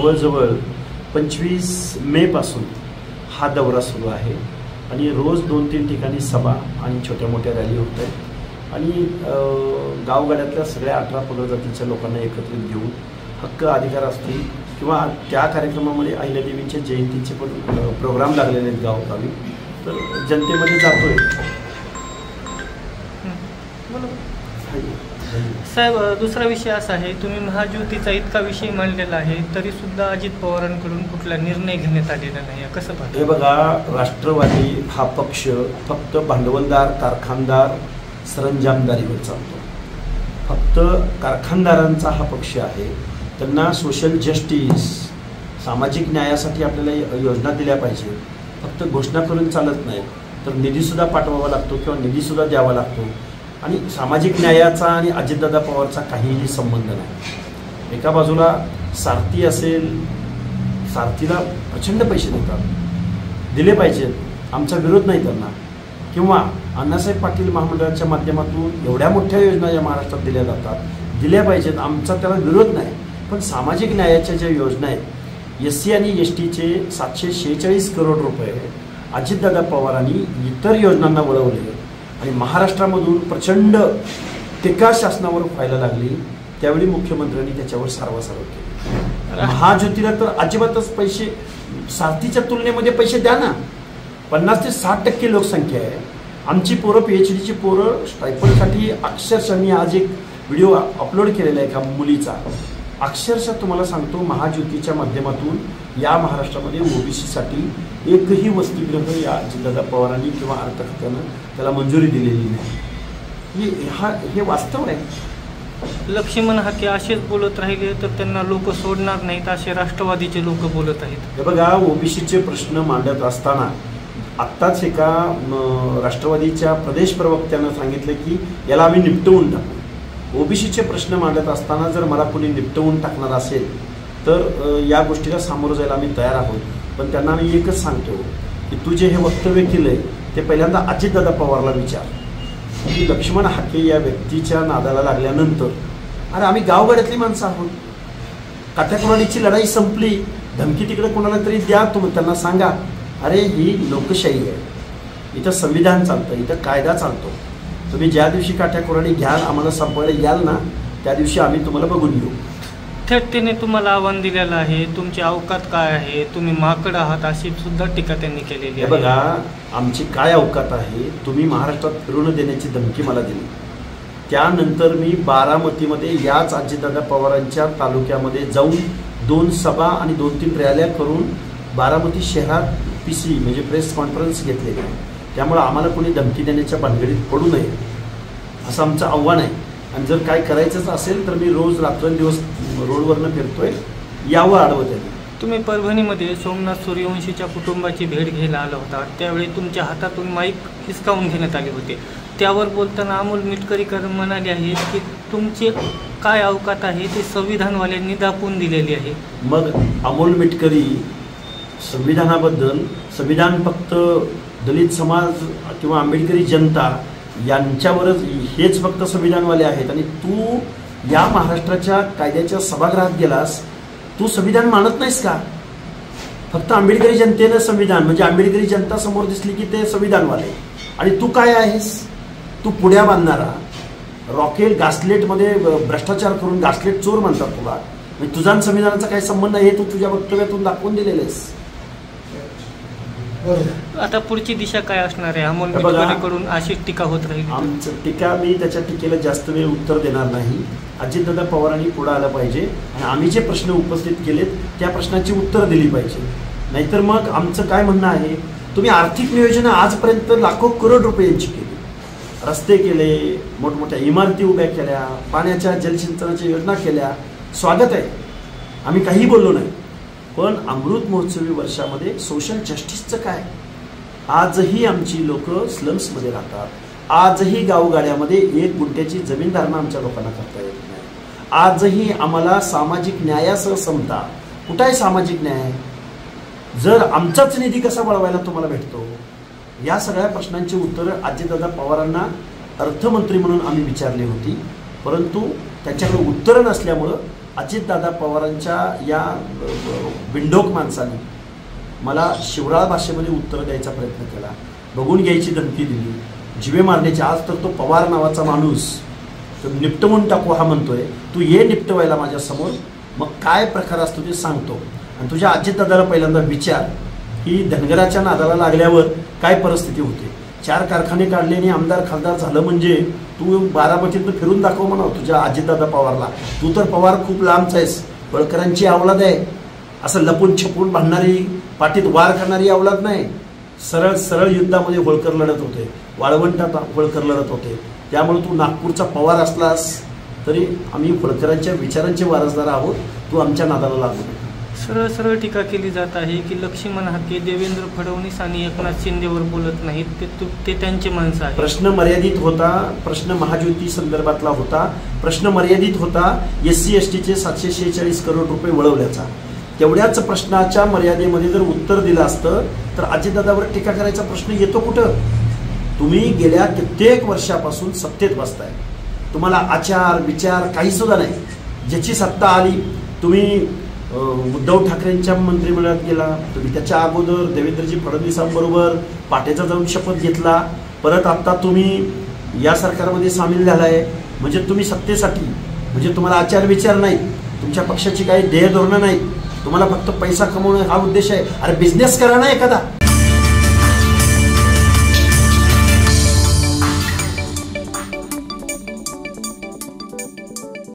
जवळजवळ 25 मे पासून हा दौरा सुरू आहे आणि रोज 2-3 ठिकाणी सभा आणि छोट्या मोठ्या रॅली होत आहेत आणि गावगाड्यातल्या सगळ्या 18 पगड लोकांना एकत्रित घेऊन हक्क अधिकार असतील किंवा त्या कार्यक्रमामध्ये अहिल्यादेवींच्या जयंतीचे पण प्रोग्राम लागलेले आहेत गावोगावी, तर जनतेमध्ये जातोय. साहेब, दुसरा विषय असा आहे, तुम्ही महायुतीचा इतका विषय मांडलेला आहे तरी सुद्धा अजित पवारांकडून कुठला निर्णय घेण्यात आलेला नाही, कसं पाहता? हे बघा, राष्ट्रवादी हा पक्ष फक्त भांडवलदार, कारखानदार, सरंजामदारीवर चालतो. फक्त कारखानदारांचा हा पक्ष आहे. त्यांना सोशल जस्टिस, सामाजिक न्यायासाठी आपल्याला योजना दिल्या पाहिजे. फक्त घोषणा करून चालत नाही, तर निधीसुद्धा पाठवावा लागतो किंवा निधीसुद्धा द्यावा लागतो. आणि सामाजिक न्यायाचा आणि अजितदादा पवारचा काहीही संबंध नाही. एका बाजूला सारथी असेल, सारथीला प्रचंड पैसे देतात, दिले पाहिजेत, आमचा विरोध नाही त्यांना. किंवा अण्णासाहेब पाटील महामंडळाच्या माध्यमातून एवढ्या मोठ्या योजना या महाराष्ट्रात दिल्या जातात, दिल्या पाहिजेत, आमचा त्याला विरोध नाही. पण सामाजिक न्यायाच्या ज्या योजना आहेत, SC आणि STचे 746 करोड रुपये अजितदादा पवारांनी इतर योजनांना वळवले आणि महाराष्ट्रामधून प्रचंड टीका शासनावर व्हायला लागली. त्यावेळी मुख्यमंत्र्यांनी त्याच्यावर सारवासारव केली. महायुतीला तर अजिबातच पैसे, सारथीच्या तुलनेमध्ये पैसे द्या ना. 50 ते 60% लोकसंख्या आहे. आमची पोरं, PhDची पोरं स्टायपंडसाठी अक्षरशः, मी आज एक व्हिडिओ अपलोड केलेला आहे एका मुलीचा, अक्षरशः तुम्हाला सांगतो, महायुतीच्या माध्यमातून या महाराष्ट्रामध्ये OBCसाठी एकही वसतिगृह या अजितदादा पवारांनी किंवा अर्थ खात्यानं त्याला मंजुरी दिलेली नाही. हे वास्तव आहे. लक्ष्मण हाके असेच बोलत राहिले तर त्यांना लोक सोडणार नाहीत, असे राष्ट्रवादीचे लोक बोलत आहेत. हे बघा, OBCचे प्रश्न मांडत असताना आत्ताच एका राष्ट्रवादीच्या प्रदेश प्रवक्त्यानं सांगितलं की याला आम्ही निपटवून टाकू. OBCचे प्रश्न मांडत असताना जर मला कोणी निपटवून टाकणार असेल तर या गोष्टीला सामोरं जायला आम्ही तयार आहोत. पण त्यांना मी एकच सांगतो की तू जे हे वक्तव्य केलंय ते पहिल्यांदा अजितदादा पवारला विचार की लक्ष्मण हाके या व्यक्तीच्या नादाला लागल्यानंतर, अरे आम्ही गावगाड्यातली माणसं आहोत, काठ्याकुराडीची लढाई संपली, धमकी तिकडे कोणाला तरी द्या, तुम्ही त्यांना सांगा अरे ही लोकशाही आहे, इथं संविधान चालतं, इथं कायदा चालतो, तुम्ही ज्या दिवशी काठ्याकुराडी घ्याल, आम्हाला संपवायला याल ना, त्या दिवशी आम्ही तुम्हाला बघून घेऊ. थेटतेने तुम्हाला आव्हान दिलेलं आहे, तुमची अवकात काय आहे, तुम्ही माकड आहात, अशी सुद्धा टीका त्यांनी केलेली आहे. बघा, आमची काय अवकात आहे, तुम्ही महाराष्ट्रात फिरून देण्याची धमकी मला दिली. त्यानंतर मी बारामतीमध्ये याच अजितदादा पवारांच्या तालुक्यामध्ये जाऊन 2 सभा आणि 2-3 रॅल्या करून बारामती शहरात PC म्हणजे प्रेस कॉन्फरन्स घेतलेली आहे. त्यामुळे आम्हाला कोणी धमकी देण्याच्या भानगडीत पडू नये असं आमचं आव्हान आहे. आणि जर काय करायचंच असेल तर मी रोज रात्रंदिवस रोडवरनं फिरतोय, यावं आडवत आहे. तुम्ही परभणीमध्ये सोमनाथ सूर्यवंशीच्या कुटुंबाची भेट घ्यायला आला होता, त्यावेळी तुमच्या हातातून माईक हिसकावून घेण्यात आले होते. त्यावर बोलताना अमोल मिटकरीकर म्हणाले आहेत की तुमचे काय अवकात आहे ते संविधानवाल्यांनी दाखवून दिलेली आहे. मग अमोल मिटकरी संविधानाबद्दल, संविधान फक्त दलित समाज किंवा आंबेडकरी जनता यांच्यावरच, हेच फक्त संविधानवाले आहेत आणि तू या महाराष्ट्राच्या कायद्याच्या सभागृहात गेलास, तू संविधान मानत नाहीस का? फक्त आंबेडकरी जनतेनं संविधान, म्हणजे आंबेडकरी जनता समोर दिसली की ते संविधानवाले, आणि तू काय आहेस? तू पुड्या बांधणारा, रॉकेल गास्लेटमध्ये भ्रष्टाचार करून गास्लेट चोर म्हणतात तुला. म्हणजे तुझा संविधानाचा काही संबंध आहे, हे तू तुझ्या वक्तव्यातून दाखवून दिलेलं आहेस. आता पुढची दिशा काय असणार आहे? अमोल मिटकरीकडून अशी टीका होत राहील. आमचं टीका, मी त्याच्या टीकेला जास्त वेळ उत्तर देणार नाही. अजितदादा पवारांनी पुढे आलं पाहिजे आणि आम्ही जे प्रश्न उपस्थित केलेत त्या प्रश्नाची उत्तर दिली पाहिजे. नाहीतर मग आमचं काय म्हणणं आहे, तुम्ही आर्थिक नियोजन आजपर्यंत लाखो करोड रुपयांची केली, रस्ते केले, मोठमोठ्या इमारती उभ्या केल्या, पाण्याच्या जलसिंचनाच्या योजना केल्या, स्वागत आहे, आम्ही काही बोललो नाही. पण अमृत महोत्सवी वर्षामध्ये सोशल जस्टिसचं काय? आजही आमची लोक स्लम्समध्ये राहतात, आजही गावगाड्यामध्ये 1 गुंठ्याची जमीनधारणा आमच्या लोकांना करता येत नाही. आजही आम्हाला सामाजिक न्यायासह समता, कुठं आहे सामाजिक न्याय? जर आमचाच निधी कसा वळवायला तुम्हाला भेटतो? या सगळ्या प्रश्नांची उत्तरं अजितदादा पवारांना अर्थमंत्री म्हणून आम्ही विचारली होती, परंतु त्याच्याकडे उत्तरं नसल्यामुळं अजितदादा पवारांच्या या बिंडोक माणसाने मला शिवराळ भाषेमध्ये उत्तर द्यायचा प्रयत्न केला, बघून घ्यायची धमकी दिली, जिवे मारण्याची. आज तर तो पवार नावाचा माणूस तर निपटवून टाकू हा म्हणतोय. तू ये निपटवायला माझ्यासमोर, मग काय प्रकार असतो ते सांगतो. आणि तुझ्या अजितदादाला पहिल्यांदा विचार की धनगराच्या नादाला लागल्यावर काय परिस्थिती होते. 4 कारखाने काढले आणि आमदार खासदार झालं म्हणजे तू बारामतीतनं फिरून दाखव म्हणा तुझ्या अजितदादा पवारला. तू तर पवार खूप लांबचा आहेस, होळकरांची अवलाद आहे. असं लपून छपून भांडणारी, पाठीत वार करणारी अवलाद नाही. सरळ सरळ युद्धामध्ये होळकर लढत होते, वाळवंटात होळकर लढत होते. त्यामुळे तू नागपूरचा पवार असलास तरी आम्ही होळकरांच्या विचारांचे वारसदार आहोत. तू आमच्या नादाला लागू नये. सरळ सरळ टीका केली जात आहे की लक्ष्मण हाके देवेंद्र फडणवीस आणि एकनाथ शिंदेवर बोलत नाहीत, ते त्यांचे माणसं आहेत. प्रश्न मर्यादित होता, प्रश्न महाज्योती संदर्भातला होता, प्रश्न मर्यादित होता SC STचे 746 करोड रुपये वळवल्याचा. तेवढ्याच प्रश्नाच्या मर्यादेमध्ये जर उत्तर दिलं असतं तर अजितदादावर टीका करायचा प्रश्न येतो कुठं. तुम्ही गेल्या कित्येक वर्षापासून सत्तेत बसताय, तुम्हाला आचार विचार काही सुद्धा नाही. ज्याची सत्ता आली, तुम्ही उद्धव ठाकरेंच्या मंत्रिमंडळात गेला, तुम्ही त्याच्या अगोदर देवेंद्रजी फडणवीसांबरोबर पाटेचा जाऊन शपथ घेतला, परत आता तुम्ही या सरकारमध्ये सामील झालाय. म्हणजे तुम्ही सत्तेसाठी, म्हणजे तुम्हाला आचार विचार नाही, तुमच्या पक्षाची काही ध्येय धोरणं नाही, तुम्हाला फक्त पैसा कमवणं हा उद्देश आहे. अरे बिझनेस करा ना एखादा.